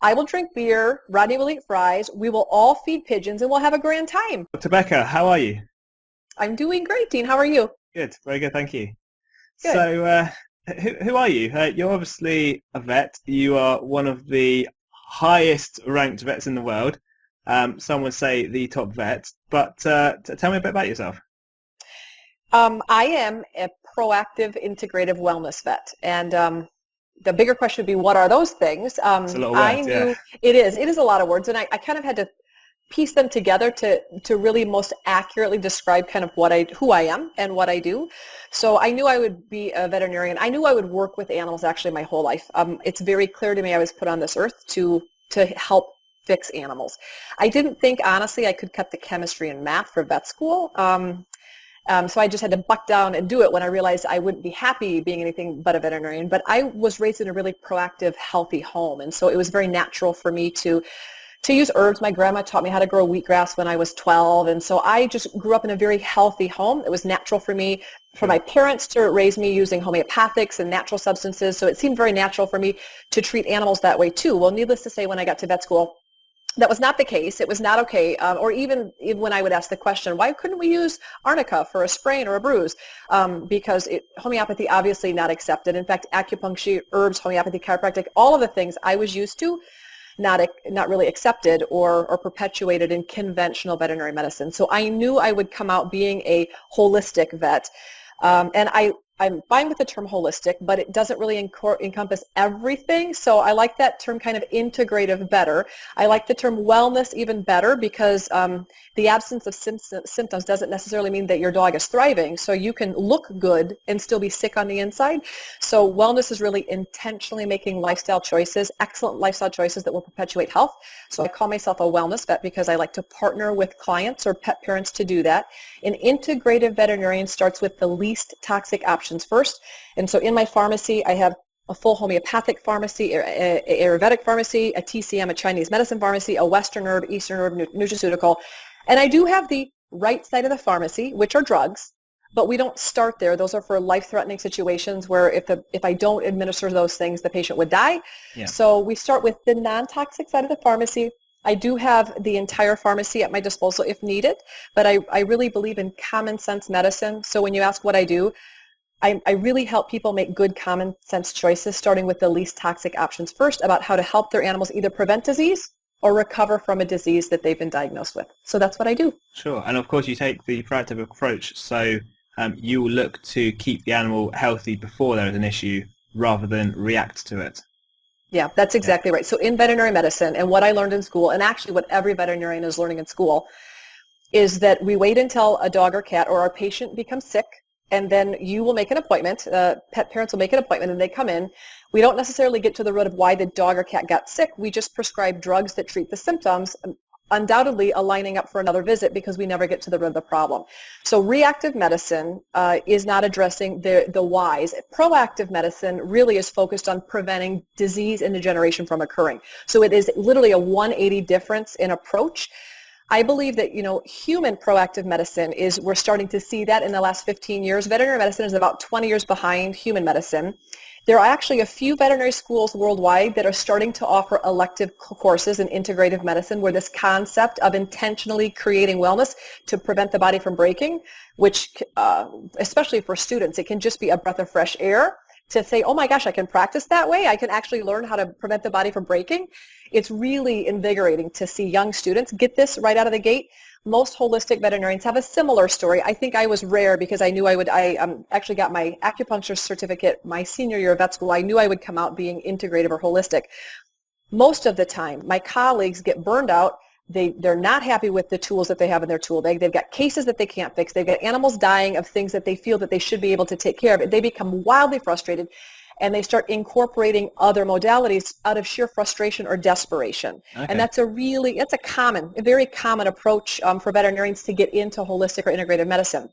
I will drink beer, Rodney will eat fries, we will all feed pigeons, and we'll have a grand time. Dr. Becker, how are you? I'm doing great, Dean. How are you? Good, very good, thank you. Good. So, who are you? You're obviously a vet. You are one of the highest ranked vets in the world. Some would say the top vet. But tell me a bit about yourself. I am a proactive integrative wellness vet, and the bigger question would be, what are those things? It's a lot of words, yeah. It is a lot of words, and I kind of had to piece them together to really most accurately describe kind of who I am and what I do. So I knew I would be a veterinarian. I knew I would work with animals actually my whole life. It's very clear to me I was put on this earth to help fix animals. I didn't think, honestly, I could cut the chemistry and math for vet school. So I just had to buck down and do it when I realized I wouldn't be happy being anything but a veterinarian. But I was raised in a really proactive, healthy home, and so it was very natural for me to use herbs. My grandma taught me how to grow wheatgrass when I was 12, and so I just grew up in a very healthy home. It was natural for me, for my parents to raise me using homeopathics and natural substances, so it seemed very natural for me to treat animals that way too. Well, needless to say, when I got to vet school, that was not the case. It was not okay. Or even when I would ask the question, why couldn't we use arnica for a sprain or a bruise? Because homeopathy obviously not accepted. In fact, acupuncture, herbs, homeopathy, chiropractic, all of the things I was used to, not really accepted or perpetuated in conventional veterinary medicine. So I knew I would come out being a holistic vet. And I'm fine with the term holistic, but it doesn't really encompass everything. So I like that term kind of integrative better. I like the term wellness even better because the absence of symptoms doesn't necessarily mean that your dog is thriving. So you can look good and still be sick on the inside. So wellness is really intentionally making lifestyle choices, excellent lifestyle choices that will perpetuate health. So I call myself a wellness vet because I like to partner with clients or pet parents to do that. An integrative veterinarian starts with the least toxic options first. And so in my pharmacy, I have a full homeopathic pharmacy, a Ayurvedic pharmacy, a TCM, a Chinese medicine pharmacy, a Western herb, Eastern herb, nutraceutical. And I do have the right side of the pharmacy, which are drugs, but we don't start there. Those are for life-threatening situations where if I don't administer those things, the patient would die. Yeah. So we start with the non-toxic side of the pharmacy. I do have the entire pharmacy at my disposal if needed, but I really believe in common sense medicine. So when you ask what I do, I really help people make good common sense choices, starting with the least toxic options first about how to help their animals either prevent disease or recover from a disease that they've been diagnosed with. So that's what I do. Sure. And of course you take the proactive approach. So you will look to keep the animal healthy before there is an issue rather than react to it. Yeah, that's exactly right. So in veterinary medicine, and what I learned in school, and actually what every veterinarian is learning in school, is that we wait until a dog or cat or our patient becomes sick, and then you will make an appointment. Pet parents will make an appointment, and they come in. We don't necessarily get to the root of why the dog or cat got sick. We just prescribe drugs that treat the symptoms, undoubtedly aligning up for another visit because we never get to the root of the problem. So reactive medicine is not addressing the whys. Proactive medicine really is focused on preventing disease and degeneration from occurring. So it is literally a 180 difference in approach. I believe that, human proactive medicine we're starting to see that in the last 15 years. Veterinary medicine is about 20 years behind human medicine. There are actually a few veterinary schools worldwide that are starting to offer elective courses in integrative medicine where this concept of intentionally creating wellness to prevent the body from breaking, which especially for students, it can just be a breath of fresh air to say, oh my gosh, I can practice that way. I can actually learn how to prevent the body from breaking. It's really invigorating to see young students get this right out of the gate. Most holistic veterinarians have a similar story. I think I was rare because I knew I actually got my acupuncture certificate my senior year of vet school. I knew I would come out being integrative or holistic. Most of the time, my colleagues get burned out. They're not happy with the tools that they have in their tool bag. They've got cases that they can't fix. They've got animals dying of things that they feel that they should be able to take care of. They become wildly frustrated, and they start incorporating other modalities out of sheer frustration or desperation. Okay. And that's a very common approach for veterinarians to get into holistic or integrative medicine.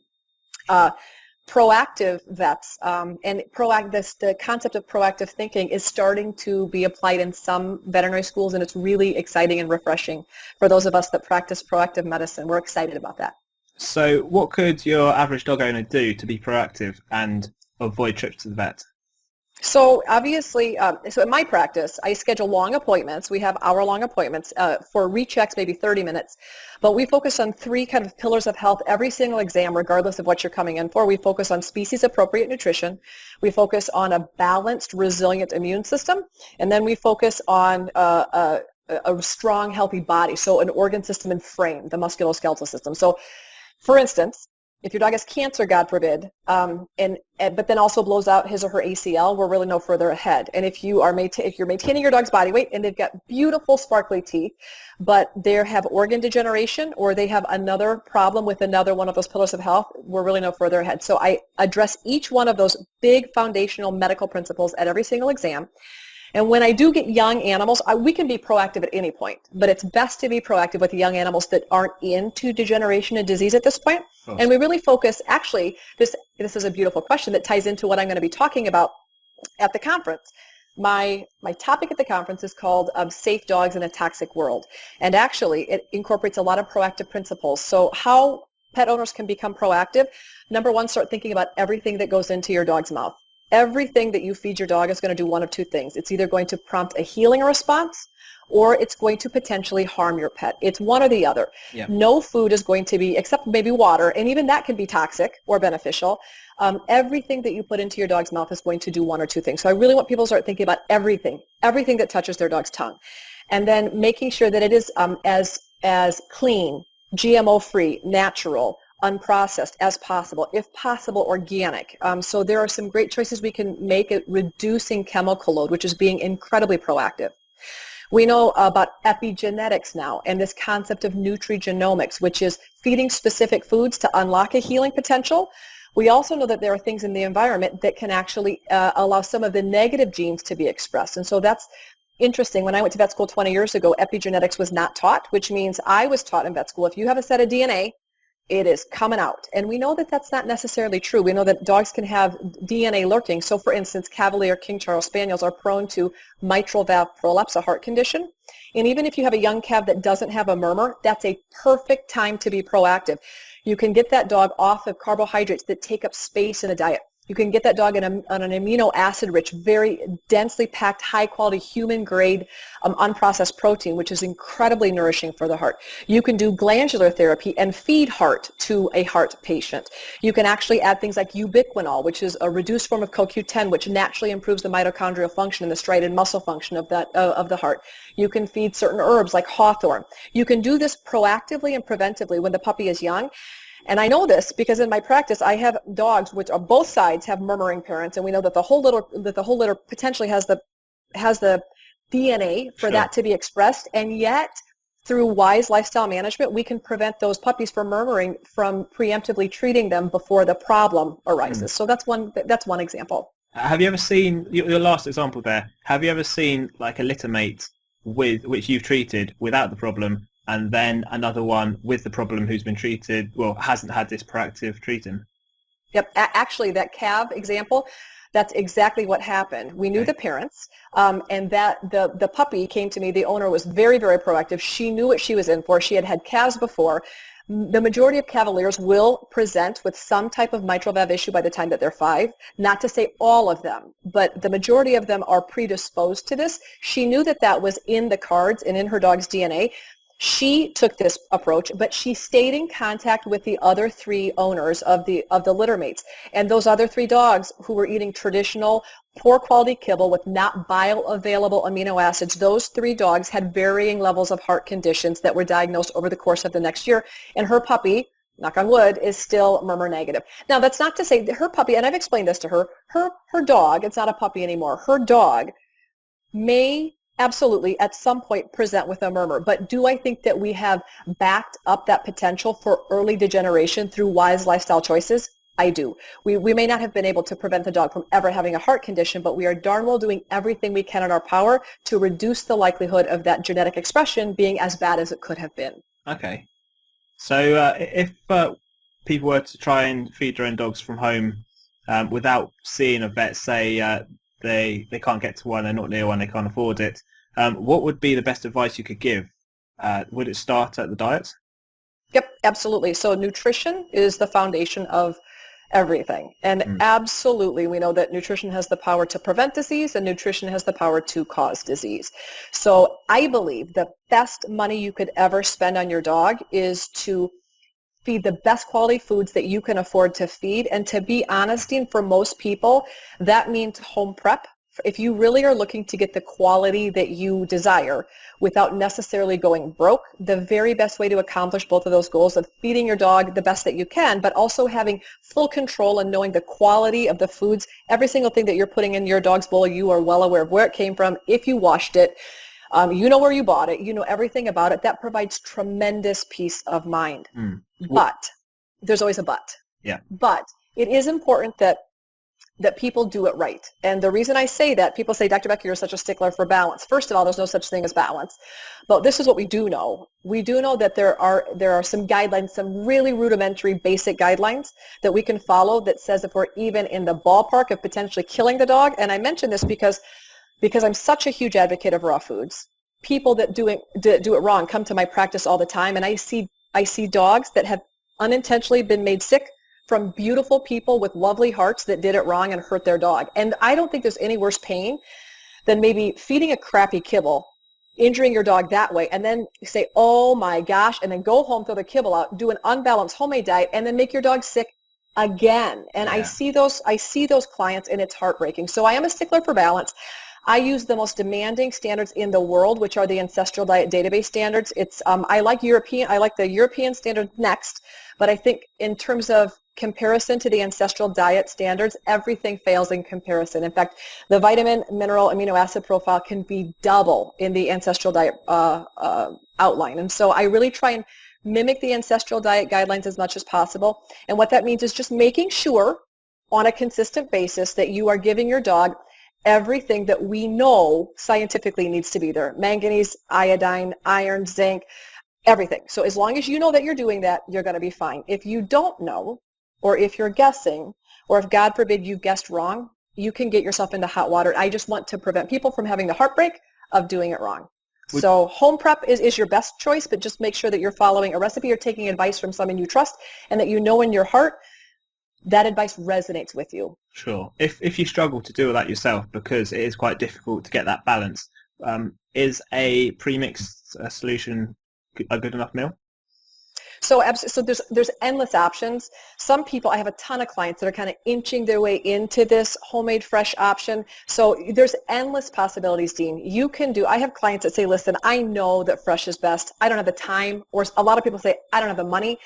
Proactive vets the concept of proactive thinking is starting to be applied in some veterinary schools, and it's really exciting and refreshing for those of us that practice proactive medicine. We're excited about that. So what could your average dog owner do to be proactive and avoid trips to the vet? So obviously, so in my practice, I schedule long appointments. We have hour-long appointments for rechecks, maybe 30 minutes. But we focus on three kind of pillars of health every single exam, regardless of what you're coming in for. We focus on species-appropriate nutrition. We focus on a balanced, resilient immune system. And then we focus on a strong, healthy body, so an organ system and frame, the musculoskeletal system. So, for instance, if your dog has cancer, God forbid, but then also blows out his or her ACL, we're really no further ahead. And if you're maintaining your dog's body weight and they've got beautiful sparkly teeth, but they have organ degeneration or they have another problem with another one of those pillars of health, we're really no further ahead. So I address each one of those big foundational medical principles at every single exam. And when I do get young animals, we can be proactive at any point, but it's best to be proactive with the young animals that aren't into degeneration and disease at this point. And we really focus, actually, this is a beautiful question that ties into what I'm going to be talking about at the conference. My topic at the conference is called Safe Dogs in a Toxic World. And actually, it incorporates a lot of proactive principles. So how pet owners can become proactive, number one, start thinking about everything that goes into your dog's mouth. Everything that you feed your dog is going to do one of two things. It's either going to prompt a healing response or it's going to potentially harm your pet. It's one or the other. Yeah. No food is going to be, except maybe water, and even that can be toxic or beneficial. Everything that you put into your dog's mouth is going to do one or two things. So I really want people to start thinking about everything that touches their dog's tongue. And then making sure that it is as clean, GMO-free, natural, unprocessed as possible, if possible organic. So there are some great choices we can make at reducing chemical load, which is being incredibly proactive. We know about epigenetics now and this concept of nutrigenomics, which is feeding specific foods to unlock a healing potential. We also know that there are things in the environment that can actually allow some of the negative genes to be expressed. And so that's interesting. When I went to vet school 20 years ago, epigenetics was not taught, which means I was taught in vet school, if you have a set of DNA, it is coming out. And we know that that's not necessarily true. We know that dogs can have DNA lurking. So for instance, Cavalier King Charles Spaniels are prone to mitral valve prolapse, a heart condition. And even if you have a young Cav that doesn't have a murmur, that's a perfect time to be proactive. You can get that dog off of carbohydrates that take up space in a diet. You can get that dog on an amino acid rich, very densely packed, high quality human grade unprocessed protein, which is incredibly nourishing for the heart. You can do glandular therapy and feed heart to a heart patient. You can actually add things like ubiquinol, which is a reduced form of CoQ10, which naturally improves the mitochondrial function and the striated muscle function of the heart. You can feed certain herbs like hawthorn. You can do this proactively and preventively when the puppy is young. And I know this because in my practice, I have dogs which are both sides have murmuring parents, and we know that the whole litter potentially has the DNA for that to be expressed. And yet, through wise lifestyle management, we can prevent those puppies from murmuring from preemptively treating them before the problem arises. So that's one example. Have you ever seen your last example there? Have you ever seen like a litter mate with which you've treated without the problem, and then another one with the problem who's been treated, well, hasn't had this proactive treating? Yep. Actually, that Cav example, that's exactly what happened. We knew the parents, and that the puppy came to me. The owner was very, very proactive. She knew what she was in for. She had had calves before. The majority of Cavaliers will present with some type of mitral valve issue by the time that they're 5. Not to say all of them, but the majority of them are predisposed to this. She knew that that was in the cards and in her dog's DNA. She took this approach, but she stayed in contact with the other 3 owners of the litter mates. And those other 3 dogs who were eating traditional, poor quality kibble with not bioavailable amino acids, those 3 dogs had varying levels of heart conditions that were diagnosed over the course of the next year. And her puppy, knock on wood, is still murmur negative. Now, that's not to say that her puppy, and I've explained this to her, her dog, it's not a puppy anymore, her dog may absolutely at some point present with a murmur. But do I think that we have backed up that potential for early degeneration through wise lifestyle choices? I do. We may not have been able to prevent the dog from ever having a heart condition, but we are darn well doing everything we can in our power to reduce the likelihood of that genetic expression being as bad as it could have been. Okay. So if people were to try and feed their own dogs from home without seeing a vet, say they can't get to one, they're not near one, they can't afford it, what would be the best advice you could give? Would it start at the diet? Yep, absolutely. So nutrition is the foundation of everything. And absolutely, we know that nutrition has the power to prevent disease and nutrition has the power to cause disease. So I believe the best money you could ever spend on your dog is to feed the best quality foods that you can afford to feed. And to be honest, Dean, for most people, that means home prep. If you really are looking to get the quality that you desire without necessarily going broke, the very best way to accomplish both of those goals of feeding your dog the best that you can, but also having full control and knowing the quality of the foods, every single thing that you're putting in your dog's bowl, you are well aware of where it came from, if you washed it, you know where you bought it, you know everything about it. That provides tremendous peace of mind. But there's always a but. Yeah. But it is important that people do it right. And the reason I say that, people say, Dr. Becker, you're such a stickler for balance. First of all, there's no such thing as balance. But this is what we do know. We do know that there are some guidelines, some really rudimentary basic guidelines that we can follow that says if we're even in the ballpark of potentially killing the dog. And I mention this because I'm such a huge advocate of raw foods. People that do it wrong come to my practice all the time, and I see dogs that have unintentionally been made sick from beautiful people with lovely hearts that did it wrong and hurt their dog. And I don't think there's any worse pain than maybe feeding a crappy kibble, injuring your dog that way, and then say, oh my gosh, and then go home, throw the kibble out, do an unbalanced homemade diet, and then make your dog sick again. And I see those clients, and it's heartbreaking. So I am a stickler for balance. I use the most demanding standards in the world, which are the Ancestral Diet Database standards. It's I like the European standard next, but I think in terms of comparison to the Ancestral Diet standards, everything fails in comparison. In fact, the vitamin, mineral, amino acid profile can be double in the Ancestral Diet outline. And so I really try and mimic the Ancestral Diet guidelines as much as possible. And what that means is just making sure on a consistent basis that you are giving your dog everything that we know scientifically needs to be there. Manganese, iodine, iron, zinc, everything. So as long as you know that you're doing that, you're going to be fine. If you don't know, or if you're guessing, or if God forbid you guessed wrong, you can get yourself into hot water. I just want to prevent people from having the heartbreak of doing it wrong. So home prep is your best choice, but just make sure that you're following a recipe or taking advice from someone you trust and that you know in your heart that advice resonates with you. Sure. If you struggle to do all that yourself, because it is quite difficult to get that balance, is a premixed solution a good enough meal? So there's endless options. Some people, I have a ton of clients that are kind of inching their way into this homemade fresh option. So there's endless possibilities, Dean. I have clients that say, listen, I know that fresh is best. I don't have the time. Or a lot of people say, I don't have the money.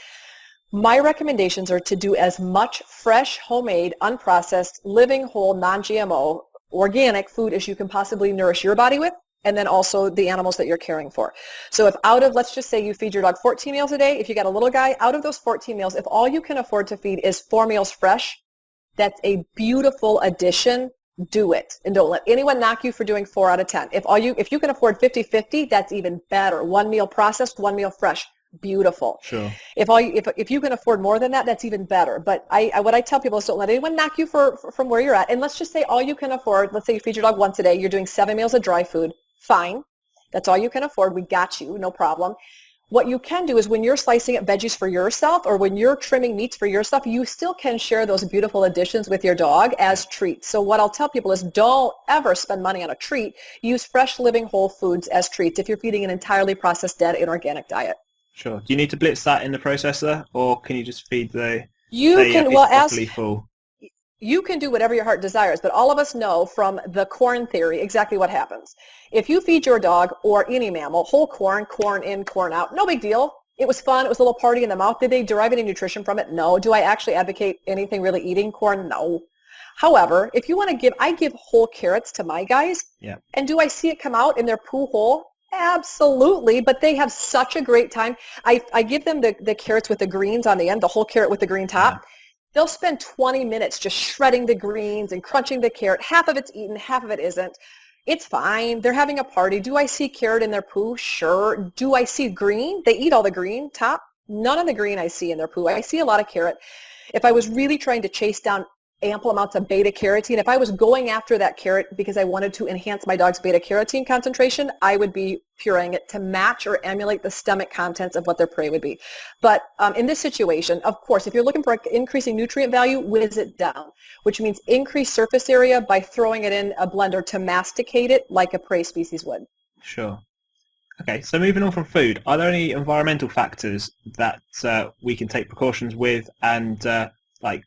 My recommendations are to do as much fresh, homemade, unprocessed, living, whole, non-GMO, organic food as you can possibly nourish your body with, and then also the animals that you're caring for. So if let's just say you feed your dog 14 meals a day, if you got a little guy, out of those 14 meals, if all you can afford to feed is 4 meals fresh, that's a beautiful addition. Do it. And don't let anyone knock you for doing 4 out of 10. If you can afford 50-50, that's even better. 1 meal processed, 1 meal fresh. Beautiful. Sure. If you can afford more than that, that's even better. But what I tell people is don't let anyone knock you from where you're at. And let's just say all you can afford, let's say you feed your dog once a day, you're doing 7 meals of dry food. Fine. That's all you can afford. We got you. No problem. What you can do is when you're slicing up veggies for yourself or when you're trimming meats for yourself, you still can share those beautiful additions with your dog as treats. So what I'll tell people is don't ever spend money on a treat. Use fresh, living, whole foods as treats if you're feeding an entirely processed, dead, inorganic diet. Sure. Do you need to blitz that in the processor, or can you just feed full? You can do whatever your heart desires, but all of us know from the corn theory exactly what happens. If you feed your dog or any mammal whole corn, corn in, corn out, no big deal. It was fun. It was a little party in the mouth. Did they derive any nutrition from it? No. Do I actually advocate anything really eating corn? No. However, if you want to I give whole carrots to my guys. Yeah. And do I see it come out in their poo hole? Absolutely, but they have such a great time. I give them the carrots with the greens on the end, the whole carrot with the green top. Yeah. They'll spend 20 minutes just shredding the greens and crunching the carrot. Half of it's eaten, half of it isn't. It's fine. They're having a party. Do I see carrot in their poo? Sure. Do I see green? They eat all the green top. None of the green I see in their poo. I see a lot of carrot. If I was really trying to chase down ample amounts of beta carotene. If I was going after that carrot because I wanted to enhance my dog's beta carotene concentration, I would be pureeing it to match or emulate the stomach contents of what their prey would be. But in this situation, of course, if you're looking for increasing nutrient value, whiz it down, which means increase surface area by throwing it in a blender to masticate it like a prey species would. Sure. Okay, so moving on from food, are there any environmental factors that we can take precautions with and like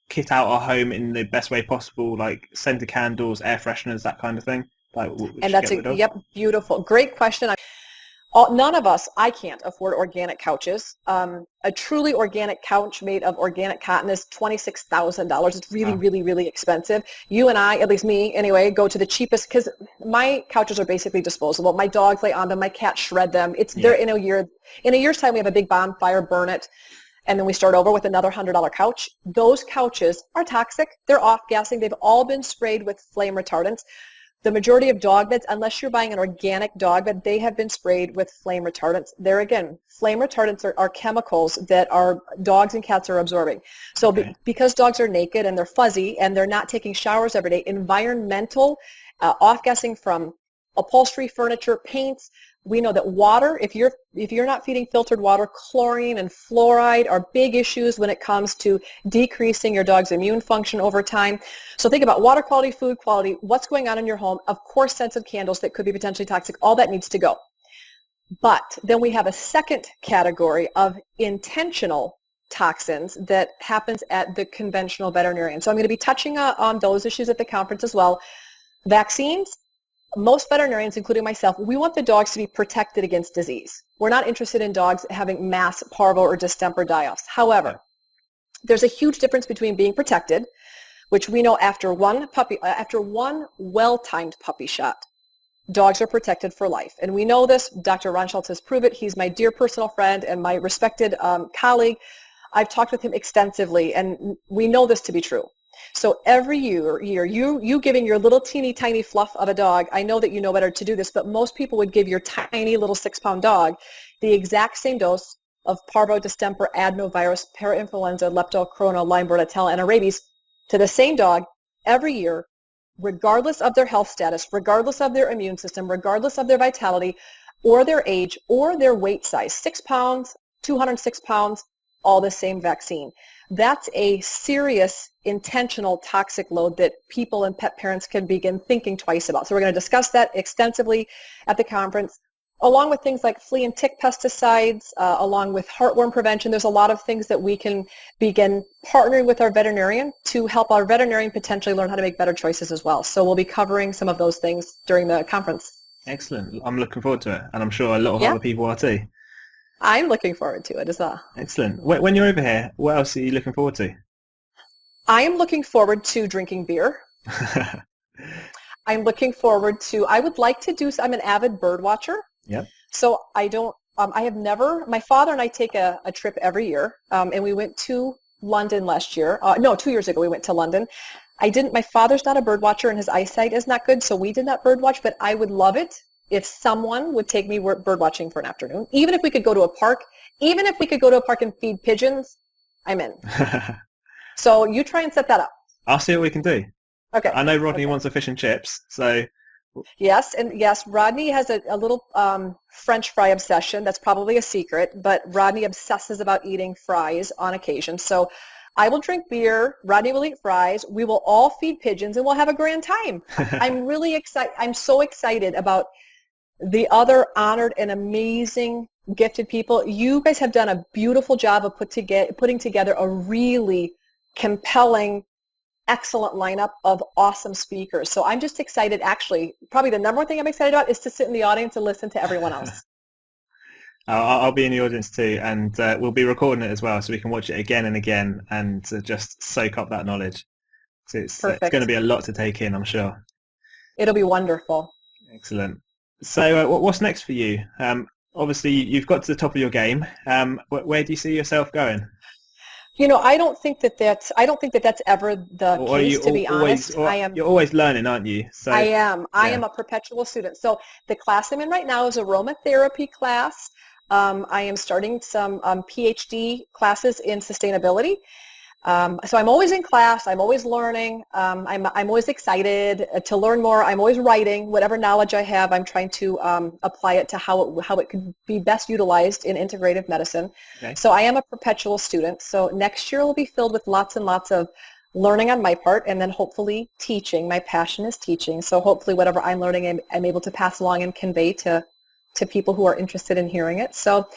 kit out our home in the best way possible, like scented candles, air fresheners, that kind of thing? Like, And that's yep, beautiful. Great question. None of us, I can't afford organic couches. A truly organic couch made of organic cotton is $26,000. It's really, Wow. really, really expensive. You and I, at least me anyway, go to the cheapest because my couches are basically disposable. My dogs lay on them. My cats shred them. They're in a year. In a year's time, we have a big bonfire, burn it, and then we start over with another $100 couch. Those couches are toxic. They're off-gassing. They've all been sprayed with flame retardants. The majority of dog beds, unless you're buying an organic dog bed, they have been sprayed with flame retardants. There again, flame retardants are chemicals that our dogs and cats are absorbing. So because dogs are naked and they're fuzzy and they're not taking showers every day, environmental off-gassing from upholstery, furniture, paints. We know that water, if you're not feeding filtered water, chlorine and fluoride are big issues when it comes to decreasing your dog's immune function over time. So think about water quality, food quality, what's going on in your home. Of course, scented candles that could be potentially toxic, all that needs to go. But then we have a second category of intentional toxins that happens at the conventional veterinarian. So I'm going to be touching on those issues at the conference as well. Vaccines. Most veterinarians, including myself, we want the dogs to be protected against disease. We're not interested in dogs having mass parvo or distemper die-offs. However, there's a huge difference between being protected, which we know after one well-timed puppy shot, dogs are protected for life. And we know this. Dr. Ron Schultz has proved it. He's my dear personal friend and my respected colleague. I've talked with him extensively, and we know this to be true. So every year, you giving your little teeny tiny fluff of a dog, I know that you know better to do this, but most people would give your tiny little 6-pound dog the exact same dose of parvo, distemper, adenovirus, parainfluenza, lepto, corona, Lyme, Bordetella, and rabies to the same dog every year, regardless of their health status, regardless of their immune system, regardless of their vitality or their age or their weight size. 6 pounds, 206 pounds, all the same vaccine. That's a serious intentional toxic load that people and pet parents can begin thinking twice about. So we're going to discuss that extensively at the conference, along with things like flea and tick pesticides, along with heartworm prevention. There's a lot of things that we can begin partnering with our veterinarian to help our veterinarian potentially learn how to make better choices as well. So we'll be covering some of those things during the conference. Excellent. I'm looking forward to it, and I'm sure a lot of other people are too. I'm looking forward to it as well. Excellent. When you're over here, what else are you looking forward to? I am looking forward to drinking beer. I'm looking forward to, I would like to do, I'm an avid bird watcher. Yep. So I have never, my father and I take a trip every year, and we went to London last year. 2 years ago we went to London. My father's not a bird watcher and his eyesight is not good, so we did not bird watch, but I would love it if someone would take me bird watching for an afternoon. Even if we could go to a park, and feed pigeons, I'm in. So you try and set that up. I'll see what we can do. Okay. I know Rodney wants a fish and chips, so... Yes, Rodney has a little French fry obsession. That's probably a secret, but Rodney obsesses about eating fries on occasion. So I will drink beer, Rodney will eat fries, we will all feed pigeons, and we'll have a grand time. I'm really excited. I'm so excited about the other honored and amazing gifted people. You guys have done a beautiful job of putting together a really compelling, excellent lineup of awesome speakers. So I'm just excited. Actually, probably the number one thing I'm excited about is to sit in the audience and listen to everyone else. I'll be in the audience too, and we'll be recording it as well, so we can watch it again and again and just soak up that knowledge. So it's going to be a lot to take in, I'm sure. It'll be wonderful. Excellent. So what's next for you? Obviously, you've got to the top of your game. Where do you see yourself going? You know, I don't think that that's ever the case, to be honest. You're always learning, aren't you? So, I am. I am a perpetual student. So the class I'm in right now is aromatherapy class. I am starting some PhD classes in sustainability. So I'm always in class. I'm always learning. I'm always excited to learn more. I'm always writing. Whatever knowledge I have, I'm trying to apply it to how it could be best utilized in integrative medicine. Okay. So I am a perpetual student. So next year will be filled with lots and lots of learning on my part, and then hopefully teaching. My passion is teaching. So hopefully whatever I'm learning, I'm able to pass along and convey to people who are interested in hearing it. So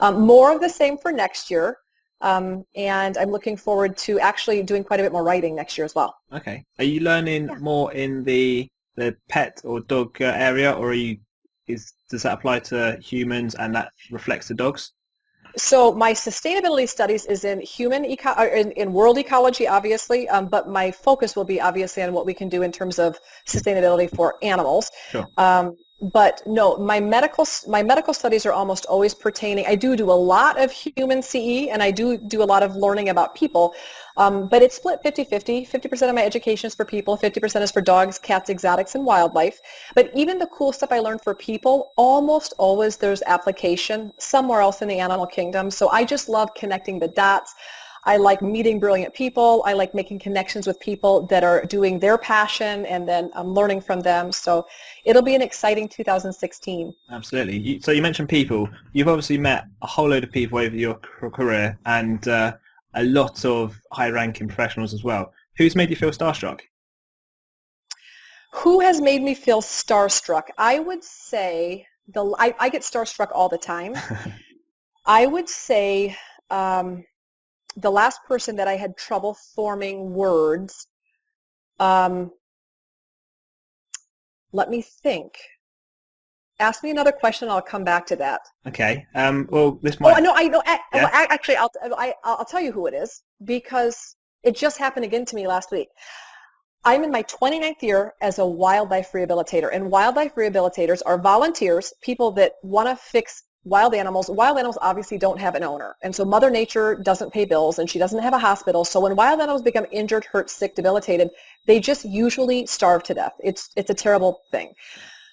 more of the same for next year. And I'm looking forward to actually doing quite a bit more writing next year as well. Okay. Are you learning more in the pet or dog area, or does that apply to humans and that reflects to dogs? So my sustainability studies is in in world ecology, obviously, but my focus will be obviously on what we can do in terms of sustainability for animals. Sure. But no, my medical studies are almost always pertaining. I do a lot of human CE, and I do a lot of learning about people. But it's split 50-50. 50% of my education is for people, 50% is for dogs, cats, exotics, and wildlife. But even the cool stuff I learned for people, almost always there's application somewhere else in the animal kingdom. So I just love connecting the dots. I like meeting brilliant people. I like making connections with people that are doing their passion, and then I'm learning from them. So it'll be an exciting 2016. Absolutely. So you mentioned people. You've obviously met a whole load of people over your career, and a lot of high-ranking professionals as well. Who's made you feel starstruck? Who has made me feel starstruck? I would say I get starstruck all the time. I would say the last person that I had trouble forming words, let me think. Ask me another question, I'll come back to that. Okay. Well, this might... Oh, no, I know. Yeah? Actually, I'll tell you who it is, because it just happened again to me last week. I'm in my 29th year as a wildlife rehabilitator, and wildlife rehabilitators are volunteers, people that want to fix wild animals. Wild animals obviously don't have an owner, and so Mother Nature doesn't pay bills, and she doesn't have a hospital. So when wild animals become injured, hurt, sick, debilitated, they just usually starve to death. It's a terrible thing.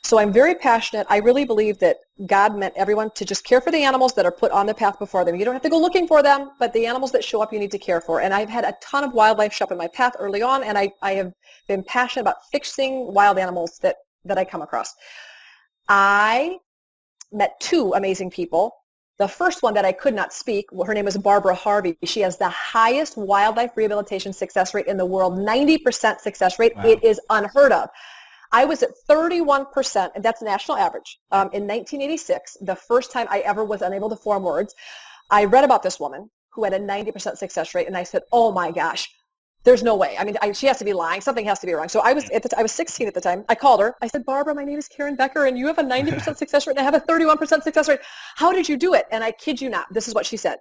So I'm very passionate. I really believe that God meant everyone to just care for the animals that are put on the path before them. You don't have to go looking for them, but the animals that show up you need to care for. And I've had a ton of wildlife show up in my path early on, and I have been passionate about fixing wild animals that I come across. I met two amazing people. The first one that I could not speak, her name is Barbara Harvey. She has the highest wildlife rehabilitation success rate in the world, 90% success rate. Wow. It is unheard of. I was at 31%, and that's national average. In 1986, the first time I ever was unable to form words, I read about this woman who had a 90% success rate, and I said, oh my gosh, there's no way. I mean, she has to be lying. Something has to be wrong. So I was 16 at the time. I called her. I said, Barbara, my name is Karen Becker, and you have a 90% success rate, and I have a 31% success rate. How did you do it? And I kid you not, this is what she said.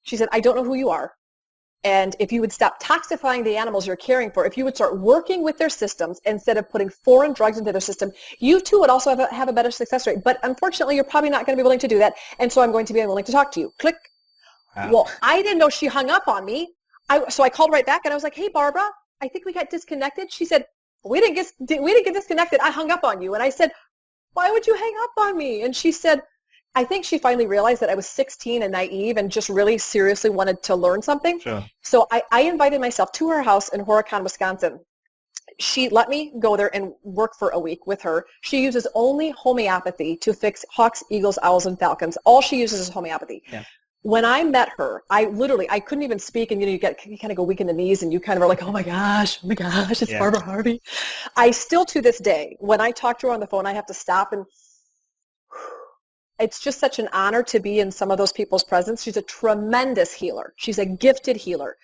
She said, I don't know who you are. And if you would stop toxifying the animals you're caring for, if you would start working with their systems instead of putting foreign drugs into their system, you too would also have a better success rate. But unfortunately, you're probably not going to be willing to do that. And so I'm going to be unwilling to talk to you. Click. Wow. Well, I didn't know she hung up on me. So I called right back, and I was like, hey, Barbara, I think we got disconnected. She said, we didn't get disconnected. I hung up on you. And I said, why would you hang up on me? And she said, I think she finally realized that I was 16 and naive and just really seriously wanted to learn something. Sure. So I invited myself to her house in Horicon, Wisconsin. She let me go there and work for a week with her. She uses only homeopathy to fix hawks, eagles, owls, and falcons. All she uses is homeopathy. Yeah. When I met her, I couldn't even speak, and you kind of go weak in the knees, and you kind of are like, oh my gosh, it's Barbara Harvey. I still, to this day, when I talk to her on the phone, I have to stop, and it's just such an honor to be in some of those people's presence. She's a tremendous healer. She's a gifted healer.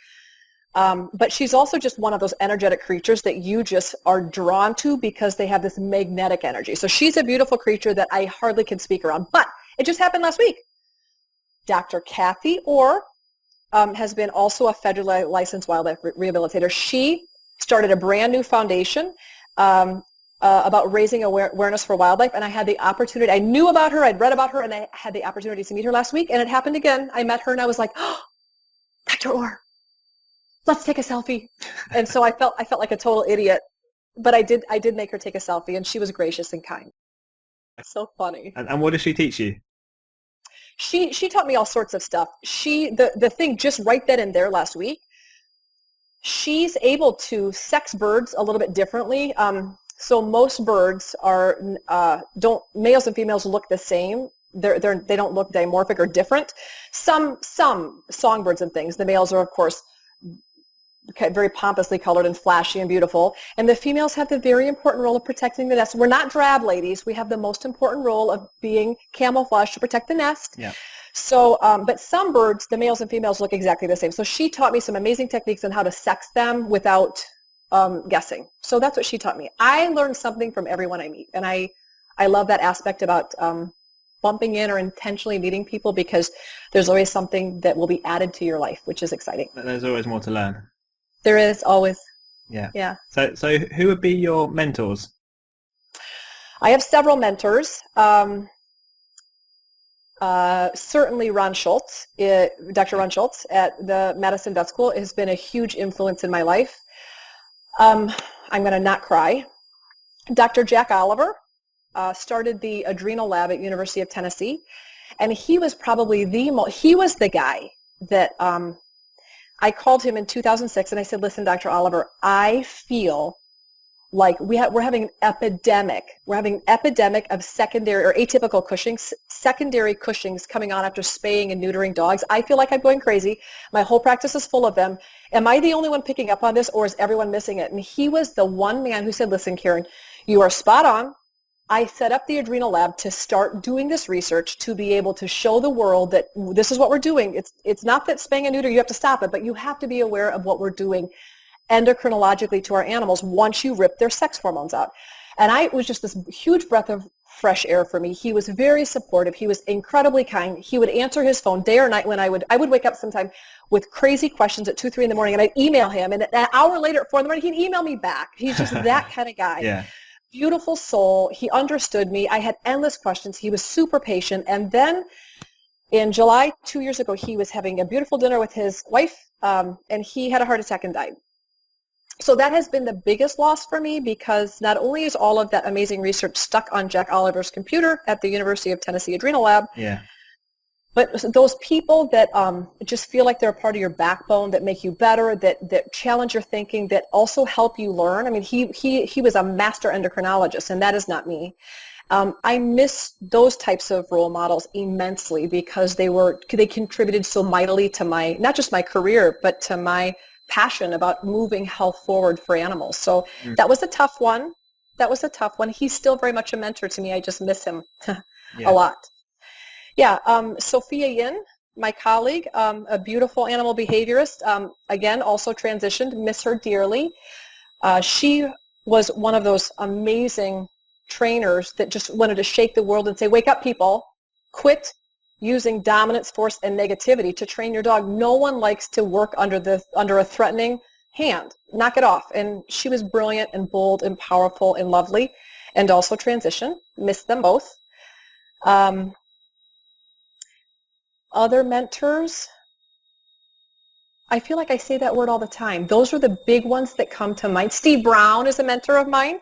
But she's also just one of those energetic creatures that you just are drawn to because they have this magnetic energy. So she's a beautiful creature that I hardly can speak around. But it just happened last week. Dr. Kathy Orr has been also a federally licensed wildlife rehabilitator. She started a brand new foundation about raising awareness for wildlife, and I had the opportunity. I knew about her, I'd read about her, and I had the opportunity to meet her last week, and it happened again. I met her, and I was like, oh, Dr. Orr, let's take a selfie. And so I felt like a total idiot, but I did make her take a selfie, and she was gracious and kind. So funny. And what did she teach you? She taught me all sorts of stuff. The thing just right then and there last week, she's able to sex birds a little bit differently. So most birds are males and females look the same. They don't look dimorphic or different. Some songbirds and things, the males are of course very pompously colored and flashy and beautiful, and the females have the very important role of protecting the nest. We're not drab ladies. We have the most important role of being camouflaged to protect the nest. Yeah. So, but some birds, the males and females look exactly the same. So she taught me some amazing techniques on how to sex them without guessing. So that's what she taught me. I learn something from everyone I meet, and I love that aspect about bumping in or intentionally meeting people, because there's always something that will be added to your life, which is exciting. There's always more to learn. There is always. Yeah. Yeah. So who would be your mentors? I have several mentors. Certainly Ron Schultz, Dr. Ron Schultz at the Madison Vet School has been a huge influence in my life. I'm going to not cry. Dr. Jack Oliver started the adrenal lab at University of Tennessee, and he was probably he was the guy that I called him in 2006 and I said, listen, Dr. Oliver, I feel like we're having an epidemic. We're having an epidemic of secondary or atypical Cushing's, secondary Cushing's coming on after spaying and neutering dogs. I feel like I'm going crazy. My whole practice is full of them. Am I the only one picking up on this, or is everyone missing it? And he was the one man who said, listen, Karen, you are spot on. I set up the adrenal lab to start doing this research to be able to show the world that this is what we're doing. It's not that spaying and neuter, you have to stop it, but you have to be aware of what we're doing endocrinologically to our animals once you rip their sex hormones out. And it was just this huge breath of fresh air for me. He was very supportive. He was incredibly kind. He would answer his phone day or night when I would wake up sometime with crazy questions at 2, 3 in the morning, and I'd email him, and an hour later at 4 in the morning, he'd email me back. He's just that kind of guy. Yeah. Beautiful soul. He understood me. I had endless questions. He was super patient. And then in July 2 years ago, he was having a beautiful dinner with his wife, and he had a heart attack and died. So that has been the biggest loss for me, because not only is all of that amazing research stuck on Jack Oliver's computer at the University of Tennessee Adrenal Lab, Yeah. but those people that just feel like they're a part of your backbone, that make you better, that challenge your thinking, that also help you learn. I mean, he was a master endocrinologist, and that is not me. I miss those types of role models immensely, because they contributed so mightily to my, not just my career, but to my passion about moving health forward for animals. So that was a tough one. He's still very much a mentor to me. I just miss him a lot. Yeah, Sophia Yin, my colleague, a beautiful animal behaviorist, again, also transitioned, miss her dearly. She was one of those amazing trainers that just wanted to shake the world and say, wake up, people, quit using dominance, force, and negativity to train your dog. No one likes to work under a threatening hand. Knock it off. And she was brilliant and bold and powerful and lovely, and also transitioned. Missed them both. Other mentors, I feel like I say that word all the time. Those are the big ones that come to mind. Steve Brown is a mentor of mine.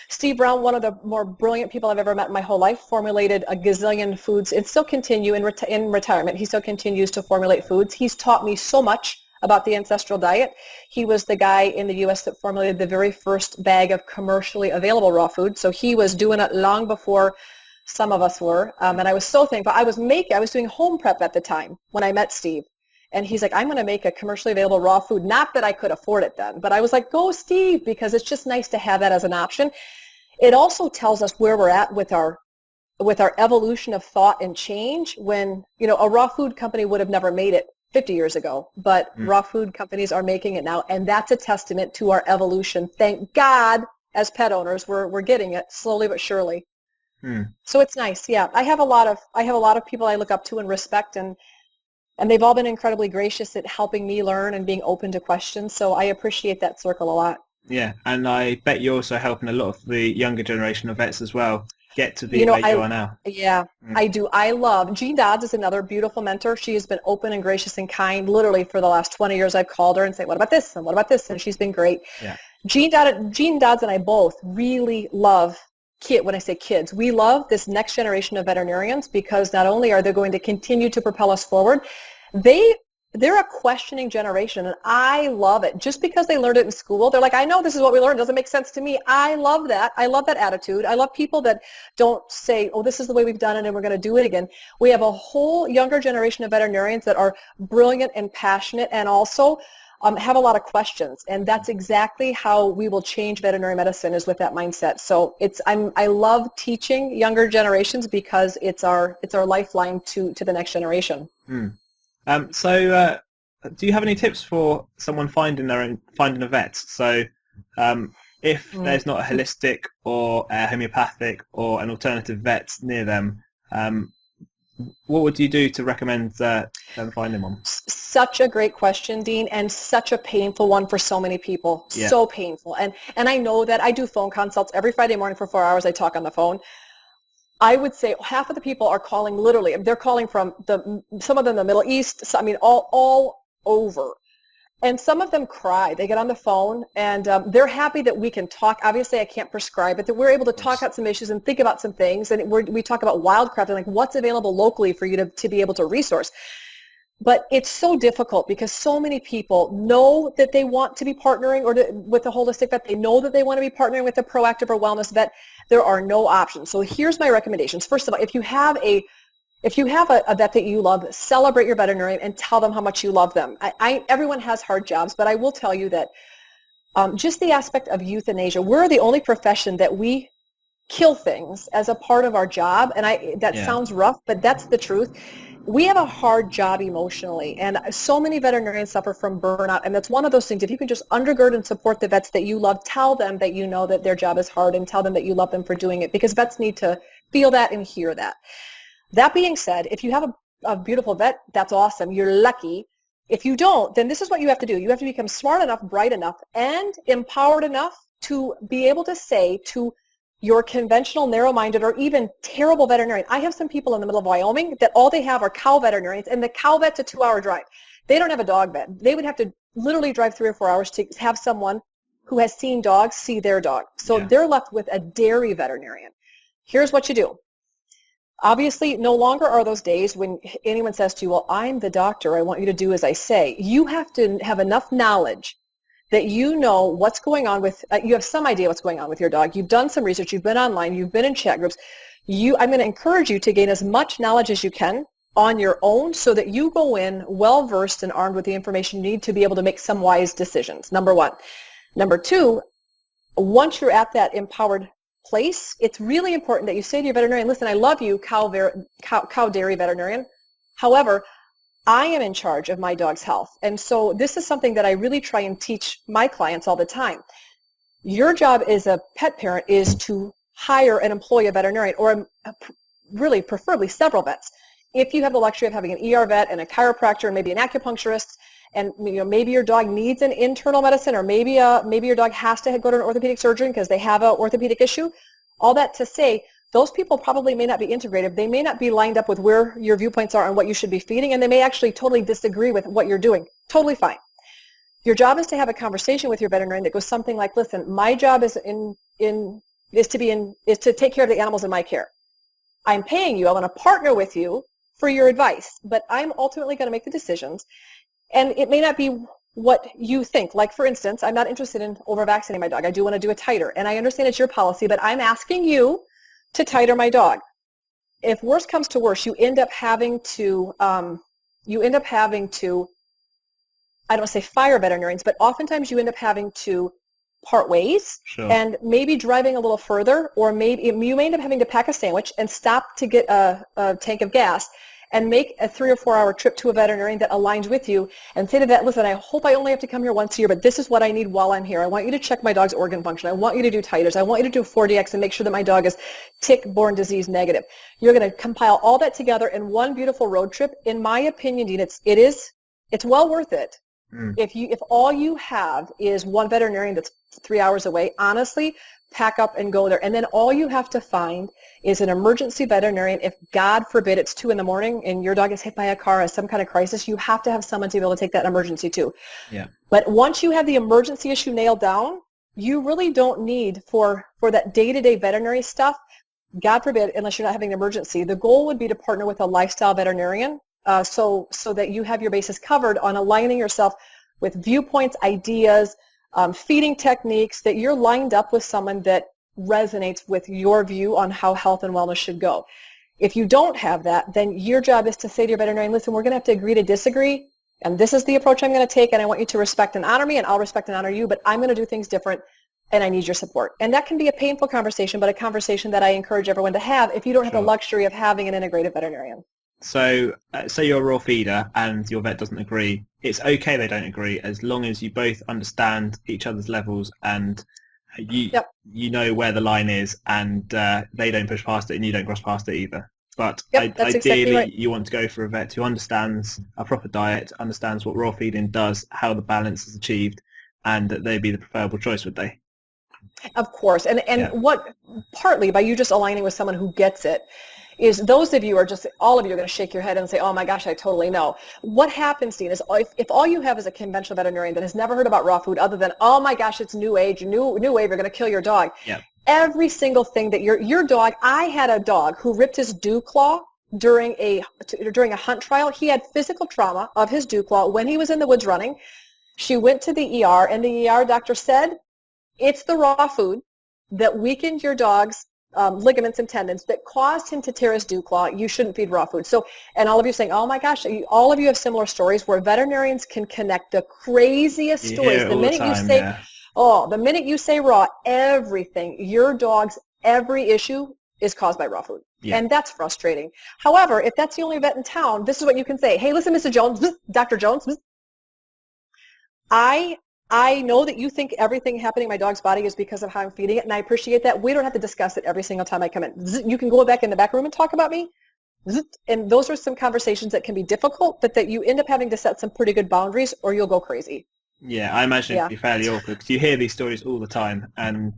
Steve Brown, one of the more brilliant people I've ever met in my whole life, formulated a gazillion foods and still continue in retirement. He still continues to formulate foods. He's taught me so much about the ancestral diet. He was the guy in the U.S. that formulated the very first bag of commercially available raw food. So he was doing it long before some of us were. And I was so thankful. I was doing home prep at the time when I met Steve. And he's like, I'm going to make a commercially available raw food. Not that I could afford it then, but I was like, go Steve, because it's just nice to have that as an option. It also tells us where we're at with our evolution of thought and change, when, a raw food company would have never made it 50 years ago, but raw food companies are making it now. And that's a testament to our evolution. Thank God, as pet owners, we're getting it slowly but surely. So it's nice. Yeah. I have a lot of people I look up to and respect, and they've all been incredibly gracious at helping me learn and being open to questions. So I appreciate that circle a lot. Yeah, and I bet you're also helping a lot of the younger generation of vets as well get to be where you are now. Yeah, I do. I love Jean Dodds is another beautiful mentor. She has been open and gracious and kind. Literally for the last 20 years, I've called her and say, what about this? And what about this? And she's been great. Yeah. Jean Dodds and I both really love when I say kids, we love this next generation of veterinarians, because not only are they going to continue to propel us forward, they they're a questioning generation, and I love it. Just because they learned it in school, they're like, I know this is what we learned. It doesn't make sense to me. I love that. I love that attitude. I love people that don't say, oh, this is the way we've done it and we're going to do it again. We have a whole younger generation of veterinarians that are brilliant and passionate, and also have a lot of questions. And that's exactly how we will change veterinary medicine, is with that mindset. So I love teaching younger generations because it's our lifeline to the next generation. So do you have any tips for someone finding a vet? So if there's not a holistic or a homeopathic or an alternative vet near them, what would you do to recommend them finding one? Such a great question, Dean, and such a painful one for so many people. Yeah. So painful. And I know that I do phone consults every Friday morning for 4 hours. I talk on the phone. I would say half of the people are calling, literally, they're calling from some of them the Middle East, I mean, all over. And some of them cry. They get on the phone, and they're happy that we can talk. Obviously, I can't prescribe, but that we're able to talk out some issues and think about some things. And we talk about wildcraft and like what's available locally for you to be able to resource. But it's so difficult because so many people know that they want to be partnering with a holistic vet. They know that they want to be partnering with a proactive or wellness vet. There are no options. So here's my recommendations. First of all, if you have a vet that you love, celebrate your veterinarian and tell them how much you love them. Everyone has hard jobs, but I will tell you that just the aspect of euthanasia, we're the only profession that we kill things as a part of our job. And that sounds rough, but that's the truth. We have a hard job emotionally, and so many veterinarians suffer from burnout, and that's one of those things. If you can just undergird and support the vets that you love, tell them that you know that their job is hard, and tell them that you love them for doing it, because vets need to feel that and hear that. That being said, if you have a beautiful vet, that's awesome. You're lucky. If you don't, then this is what you have to do. You have to become smart enough, bright enough, and empowered enough to be able to say to your conventional, narrow-minded, or even terrible veterinarian. I have some people in the middle of Wyoming that all they have are cow veterinarians, and the cow vet's a 2-hour drive. They don't have a dog vet. They would have to literally drive 3 or 4 hours to have someone who has seen dogs see their dog. So they're left with a dairy veterinarian. Here's what you do. Obviously, no longer are those days when anyone says to you, well, I'm the doctor. I want you to do as I say. You have to have enough knowledge that you know what's going on with, you have some idea what's going on with your dog. You've done some research. You've been online. You've been in chat groups. I'm going to encourage you to gain as much knowledge as you can on your own so that you go in well-versed and armed with the information you need to be able to make some wise decisions, number one. Number two, once you're at that empowered place, it's really important that you say to your veterinarian, listen, I love you, cow dairy veterinarian. However, I am in charge of my dog's health. And so this is something that I really try and teach my clients all the time. Your job as a pet parent is to hire and employ a veterinarian, or really preferably several vets. If you have the luxury of having an ER vet and a chiropractor and maybe an acupuncturist, and maybe your dog needs an internal medicine, or maybe your dog has to go to an orthopedic surgeon because they have an orthopedic issue, all that to say, those people probably may not be integrative. They may not be lined up with where your viewpoints are on what you should be feeding, and they may actually totally disagree with what you're doing. Totally fine. Your job is to have a conversation with your veterinarian that goes something like, listen, my job is to take care of the animals in my care. I'm paying you. I want to partner with you for your advice, but I'm ultimately going to make the decisions, and it may not be what you think. Like, for instance, I'm not interested in over-vaccinating my dog. I do want to do a titer, and I understand it's your policy, but I'm asking you to titer my dog. If worse comes to worse, you end up having to, I don't say fire veterinarians, but oftentimes you end up having to part ways. Sure. And maybe driving a little further, or maybe you may end up having to pack a sandwich and stop to get a tank of gas and make a 3 or 4 hour trip to a veterinarian that aligns with you, and say to that, listen, I hope I only have to come here once a year, but this is what I need while I'm here. I want you to check my dog's organ function. I want you to do titers. I want you to do 4DX and make sure that my dog is tick-borne disease negative. You're going to compile all that together in one beautiful road trip. In my opinion, Dean, it's well worth it. If all you have is one veterinarian that's 3 hours away, honestly, pack up and go there. And then all you have to find is an emergency veterinarian. If God forbid it's 2 a.m. and your dog is hit by a car or some kind of crisis, you have to have someone to be able to take that emergency to. Yeah. But once you have the emergency issue nailed down, you really don't need for that day-to-day veterinary stuff, God forbid, unless you're not having an emergency. The goal would be to partner with a lifestyle veterinarian so that you have your bases covered on aligning yourself with viewpoints, ideas, feeding techniques, that you're lined up with someone that resonates with your view on how health and wellness should go. If you don't have that, then your job is to say to your veterinarian, listen, we're going to have to agree to disagree, and this is the approach I'm going to take, and I want you to respect and honor me, and I'll respect and honor you, but I'm going to do things different, and I need your support. And that can be a painful conversation, but a conversation that I encourage everyone to have if you don't have the luxury of having an integrative veterinarian. So say you're a raw feeder and your vet doesn't agree. It's okay they don't agree, as long as you both understand each other's levels and you know where the line is, and they don't push past it and you don't cross past it either. But ideally, exactly right. You want to go for a vet who understands a proper diet, understands what raw feeding does, how the balance is achieved, and that they'd be the preferable choice, would they? Of course. And what partly by you just aligning with someone who gets it is those of you are just, all of you are going to shake your head and say, oh my gosh, I totally know. What happens, Dean, is if all you have is a conventional veterinarian that has never heard about raw food other than, oh my gosh, it's new age, new wave, you're going to kill your dog. Yeah. Every single thing that your dog, I had a dog who ripped his dew claw during a hunt trial. He had physical trauma of his dew claw when he was in the woods running. She went to the ER, and the ER doctor said, it's the raw food that weakened your dog's ligaments and tendons that caused him to tear his dew claw. You shouldn't feed raw food. So, and all of you saying, oh my gosh, all of you have similar stories where veterinarians can connect the craziest stories. The minute you say raw, everything, your dog's every issue is caused by raw food. Yeah. And that's frustrating. However, if that's the only vet in town, this is what you can say. Hey, listen, Mr. Jones, Dr. Jones, I know that you think everything happening in my dog's body is because of how I'm feeding it, and I appreciate that. We don't have to discuss it every single time I come in. You can go back in the back room and talk about me. And those are some conversations that can be difficult, but that you end up having to set some pretty good boundaries or you'll go crazy. Yeah, I imagine it'd be fairly awkward because you hear these stories all the time, and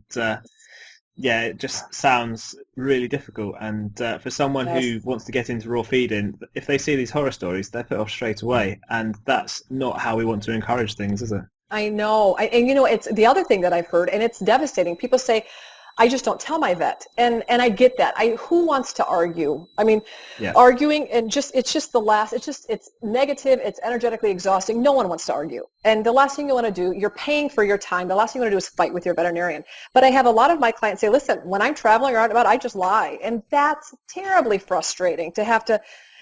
it just sounds really difficult. And for someone who wants to get into raw feeding, if they see these horror stories, they're put off straight away, and that's not how we want to encourage things, is it? I know. And it's the other thing that I've heard, and it's devastating. People say, I just don't tell my vet. And I get that. Who wants to argue? I mean, arguing and it's negative. It's energetically exhausting. No one wants to argue. And the last thing you want to do, you're paying for your time. The last thing you want to do is fight with your veterinarian. But I have a lot of my clients say, listen, when I'm traveling or out about, I just lie. And that's terribly frustrating to have to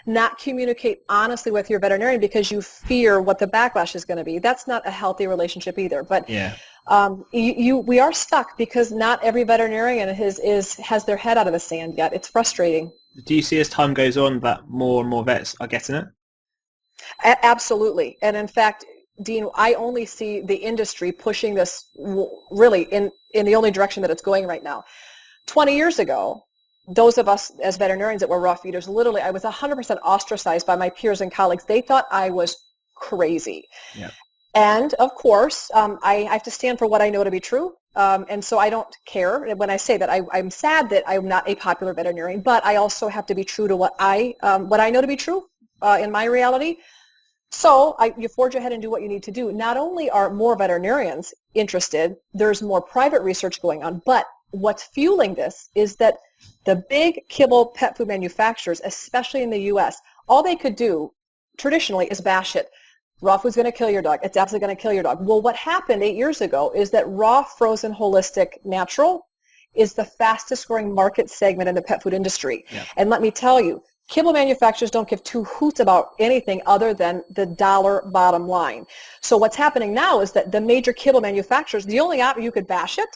not communicate honestly with your veterinarian because you fear what the backlash is going to be. That's not a healthy relationship either. But we are stuck because not every veterinarian has their head out of the sand yet. It's frustrating. Do you see as time goes on that more and more vets are getting it? Absolutely. And in fact, Dean, I only see the industry pushing this really in the only direction that it's going right now. 20 years ago, those of us as veterinarians that were raw feeders, literally, I was 100% ostracized by my peers and colleagues. They thought I was crazy. Yeah. And of course, I have to stand for what I know to be true. And so I don't care when I say that. I'm sad that I'm not a popular veterinarian, but I also have to be true to what I know to be true in my reality. So you forge ahead and do what you need to do. Not only are more veterinarians interested, there's more private research going on, but what's fueling this is that the big kibble pet food manufacturers, especially in the U.S., all they could do traditionally is bash it. Raw food's going to kill your dog. It's absolutely going to kill your dog. Well, what happened 8 years ago is that raw, frozen, holistic, natural is the fastest growing market segment in the pet food industry. Yeah. And let me tell you, kibble manufacturers don't give two hoots about anything other than the dollar bottom line. So what's happening now is that the major kibble manufacturers, the only option, you could bash it,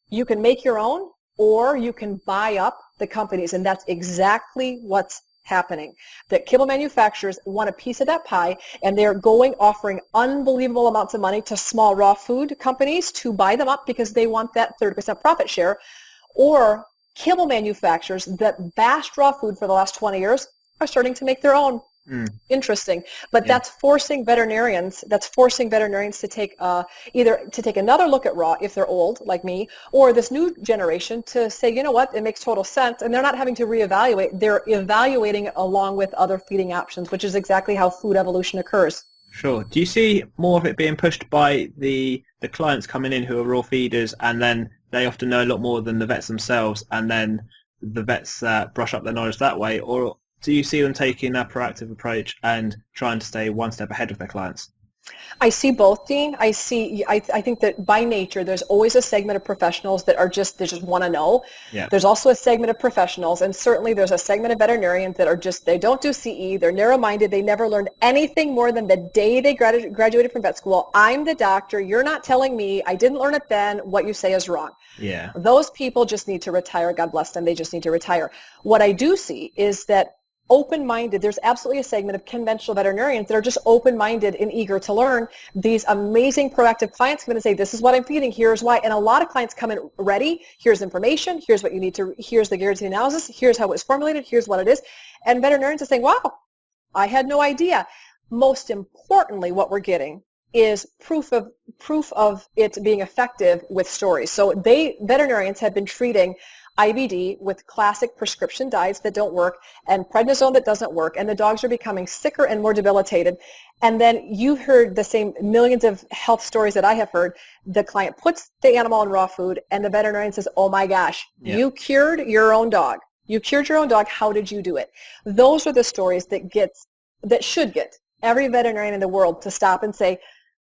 you can make your own, or you can buy up the companies, and that's exactly what's happening. The kibble manufacturers want a piece of that pie, and they're offering unbelievable amounts of money to small raw food companies to buy them up because they want that 30% profit share, or kibble manufacturers that bashed raw food for the last 20 years are starting to make their own. Interesting. But that's forcing veterinarians to take either to take another look at raw if they're old like me, or this new generation to say, you know what, it makes total sense, and they're not having to reevaluate. They're evaluating it along with other feeding options, which is exactly how food evolution occurs. Sure. Do you see more of it being pushed by the clients coming in who are raw feeders, and then they often know a lot more than the vets themselves, and then the vets brush up their knowledge that way, or do you see them taking a proactive approach and trying to stay one step ahead of their clients? I see both, Dean. I think that by nature, there's always a segment of professionals that they just want to know. Yeah. There's also a segment of professionals, and certainly there's a segment of veterinarians that they don't do CE, they're narrow-minded, they never learned anything more than the day they graduated from vet school. I'm the doctor, you're not telling me, I didn't learn it then, what you say is wrong. Yeah. Those people just need to retire. God bless them. They just need to retire. What I do see is that open-minded, there's absolutely a segment of conventional veterinarians that are just open-minded and eager to learn. These amazing proactive clients come in and say, this is what I'm feeding, here's why. And a lot of clients come in ready, here's information, here's what you need to, here's the guaranteed analysis, here's how it was formulated, here's what it is. And veterinarians are saying, wow, I had no idea. Most importantly, what we're getting is proof of it being effective with stories. So veterinarians have been treating IBD with classic prescription diets that don't work and prednisone that doesn't work, and the dogs are becoming sicker and more debilitated. And then you heard the same millions of health stories that I have heard. The client puts the animal in raw food and the veterinarian says, oh my gosh, you cured your own dog. You cured your own dog. How did you do it? Those are the stories that should get every veterinarian in the world to stop and say,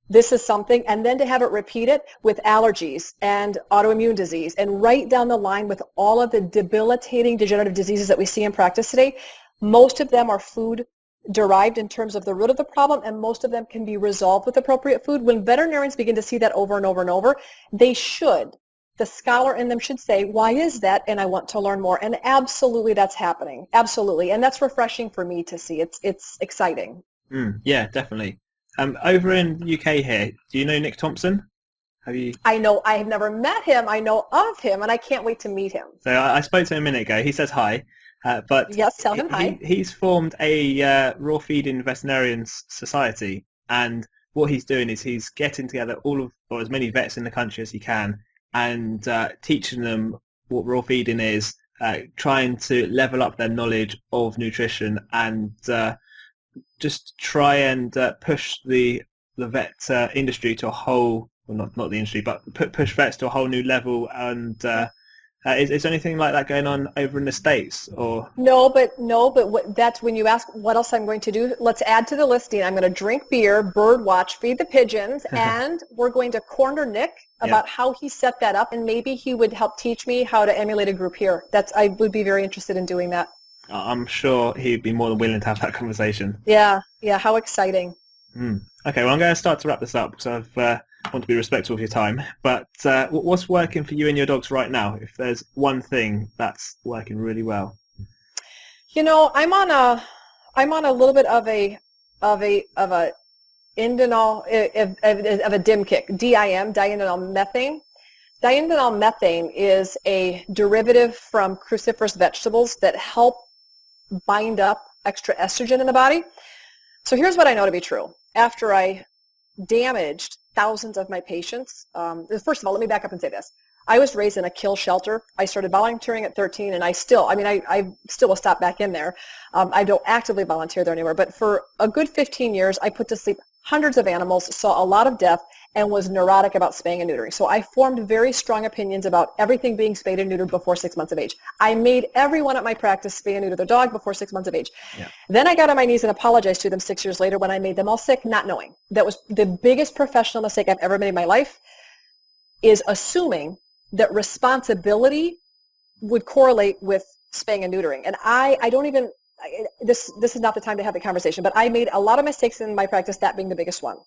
this is something, and then to have it repeat it with allergies and autoimmune disease and right down the line with all of the debilitating degenerative diseases that we see in practice today. Most of them are food derived in terms of the root of the problem, and most of them can be resolved with appropriate food. When veterinarians begin to see that over and over and over, the scholar in them should say, why is that? And I want to learn more. And absolutely that's happening. Absolutely. And that's refreshing for me to see. It's exciting. Yeah, definitely. Over in the UK here, do you know Nick Thompson? Have you? I know. I have never met him. I know of him, and I can't wait to meet him. So I spoke to him a minute ago. He says hi, but yes, tell him hi. He's formed a raw feeding veterinarians society, and what he's doing is he's getting together or as many vets in the country as he can, and teaching them what raw feeding is, trying to level up their knowledge of nutrition, and just try and push the vet industry to a whole, well, not the industry, but push vets to a whole new level. And is there anything like that going on over in the States? Or that's when you ask what else I'm going to do. Let's add to the listing. I'm going to drink beer, bird watch, feed the pigeons, and we're going to corner Nick about how he set that up, and maybe he would help teach me how to emulate a group here. I would be very interested in doing that. I'm sure he'd be more than willing to have that conversation. Yeah, how exciting. Okay, well, I'm going to start to wrap this up because I want to be respectful of your time. But what's working for you and your dogs right now? If there's one thing that's working really well. I'm on a little bit of a indinol of a dim kick. DIM, diindinol methane. Diindinol methane is a derivative from cruciferous vegetables that help bind up extra estrogen in the body. So here's what I know to be true. After I damaged thousands of my patients, first of all, let me back up and say this. I was raised in a kill shelter. I started volunteering at 13, and I still will stop back in there. I don't actively volunteer there anymore, but for a good 15 years, I put to sleep hundreds of animals, saw a lot of death, and was neurotic about spaying and neutering. So I formed very strong opinions about everything being spayed and neutered before 6 months of age. I made everyone at my practice spay and neuter their dog before 6 months of age. Yeah. Then I got on my knees and apologized to them 6 years later when I made them all sick, not knowing. That was the biggest professional mistake I've ever made in my life, is assuming that responsibility would correlate with spaying and neutering. And I don't even, this is not the time to have the conversation, but I made a lot of mistakes in my practice, that being the biggest one.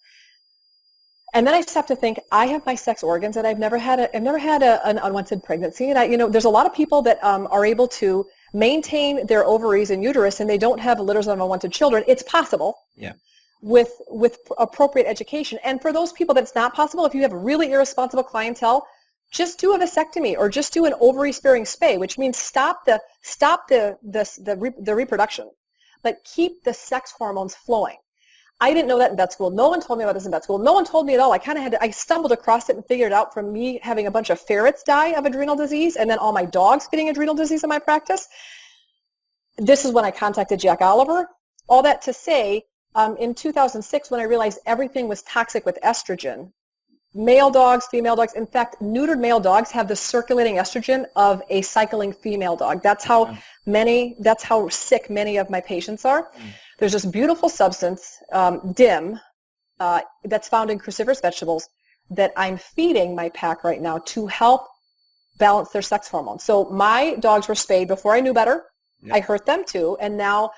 And then I just have to think, I have my sex organs, and I've never had an unwanted pregnancy. And there's a lot of people that are able to maintain their ovaries and uterus, and they don't have litters of unwanted children. It's possible. Yeah. With appropriate education. And for those people that it's not possible, if you have really irresponsible clientele, just do a vasectomy or just do an ovary sparing spay, which means stop the reproduction, but keep the sex hormones flowing. I didn't know that in vet school. No one told me about this in vet school. No one told me at all. I stumbled across it and figured it out from me having a bunch of ferrets die of adrenal disease and then all my dogs getting adrenal disease in my practice. This is when I contacted Jack Oliver. All that to say, in 2006, when I realized everything was toxic with estrogen, male dogs, female dogs. In fact, neutered male dogs have the circulating estrogen of a cycling female dog. That's how sick many of my patients are. There's this beautiful substance, DIM, that's found in cruciferous vegetables that I'm feeding my pack right now to help balance their sex hormones. So my dogs were spayed before I knew better. Yep. I hurt them too, and now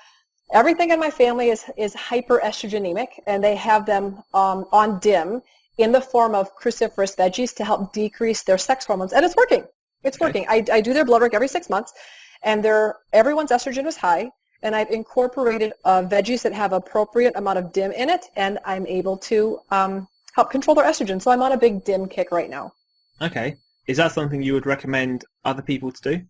everything in my family is hyperestrogenic, and they have them on DIM in the form of cruciferous veggies to help decrease their sex hormones, and it's working. It's working. I do their blood work every 6 months, and everyone's estrogen is high, and I've incorporated veggies that have appropriate amount of DIM in it, and I'm able to help control their estrogen. So I'm on a big DIM kick right now. Okay. Is that something you would recommend other people to do?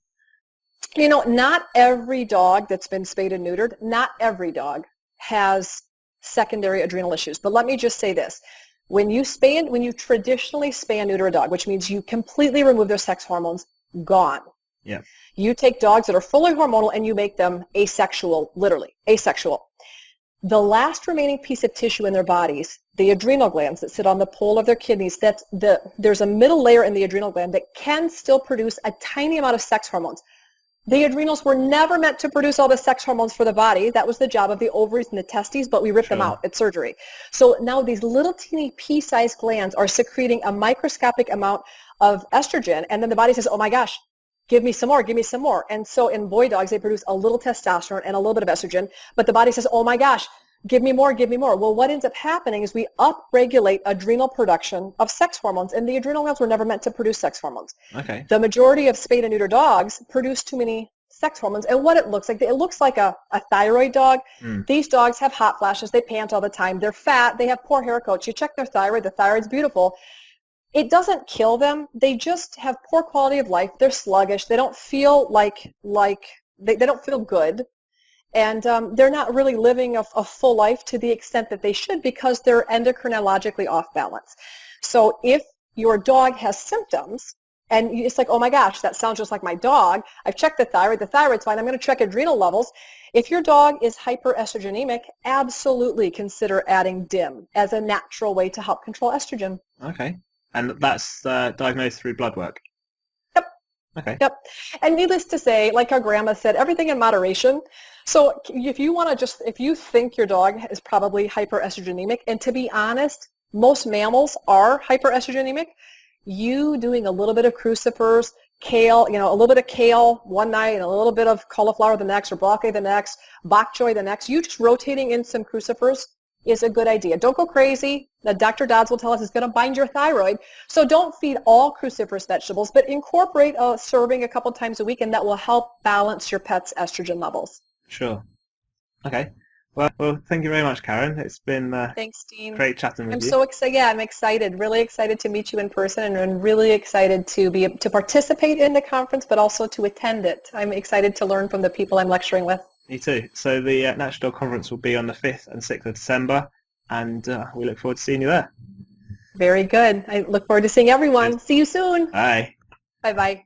You know, not every dog that's been spayed and neutered, not every dog has secondary adrenal issues. But let me just say this. When you traditionally spay and neuter a dog, which means you completely remove their sex hormones, gone. Yeah. You take dogs that are fully hormonal and you make them asexual, literally, asexual. The last remaining piece of tissue in their bodies, the adrenal glands that sit on the pole of their kidneys, there's a middle layer in the adrenal gland that can still produce a tiny amount of sex hormones. The adrenals were never meant to produce all the sex hormones for the body. That was the job of the ovaries and the testes, but we ripped them out at surgery. So now these little teeny pea-sized glands are secreting a microscopic amount of estrogen, and then the body says, oh my gosh, give me some more, give me some more. And so in boy dogs, they produce a little testosterone and a little bit of estrogen, but the body says, oh my gosh, give me more, give me more. Well, what ends up happening is we upregulate adrenal production of sex hormones, and the adrenal glands were never meant to produce sex hormones. Okay. The majority of spayed and neuter dogs produce too many sex hormones, and what it looks like a thyroid dog. These dogs have hot flashes, they pant all the time, they're fat, they have poor hair coats. You check their thyroid, the thyroid's beautiful. It doesn't kill them. They just have poor quality of life. They're sluggish. They don't feel they don't feel good. And they're not really living a full life to the extent that they should because they're endocrinologically off balance. So if your dog has symptoms and it's like, oh my gosh, that sounds just like my dog. I've checked the thyroid's fine. I'm going to check adrenal levels. If your dog is hyperestrogenic, absolutely consider adding DIM as a natural way to help control estrogen. Okay. And that's diagnosed through blood work? Yep. Okay. Yep. And needless to say, like our grandma said, everything in moderation. So if you think your dog is probably hyperestrogenic, and to be honest, most mammals are hyperestrogenic, you doing a little bit of crucifers, kale, a little bit of kale one night and a little bit of cauliflower the next, or broccoli the next, bok choy the next, you just rotating in some crucifers is a good idea. Don't go crazy. The Dr. Dodds will tell us it's going to bind your thyroid. So don't feed all cruciferous vegetables, but incorporate a serving a couple times a week, and that will help balance your pet's estrogen levels. Sure. Okay. Well, thank you very much, Karen. It's been thanks, Dean. Great chatting with you. I'm so excited. Yeah, I'm excited. Really excited to meet you in person, and really excited to participate in the conference, but also to attend it. I'm excited to learn from the people I'm lecturing with. Me too. So the Natural Dog Conference will be on the 5th and 6th of December, and we look forward to seeing you there. Very good. I look forward to seeing everyone. See you soon. Bye. Bye-bye.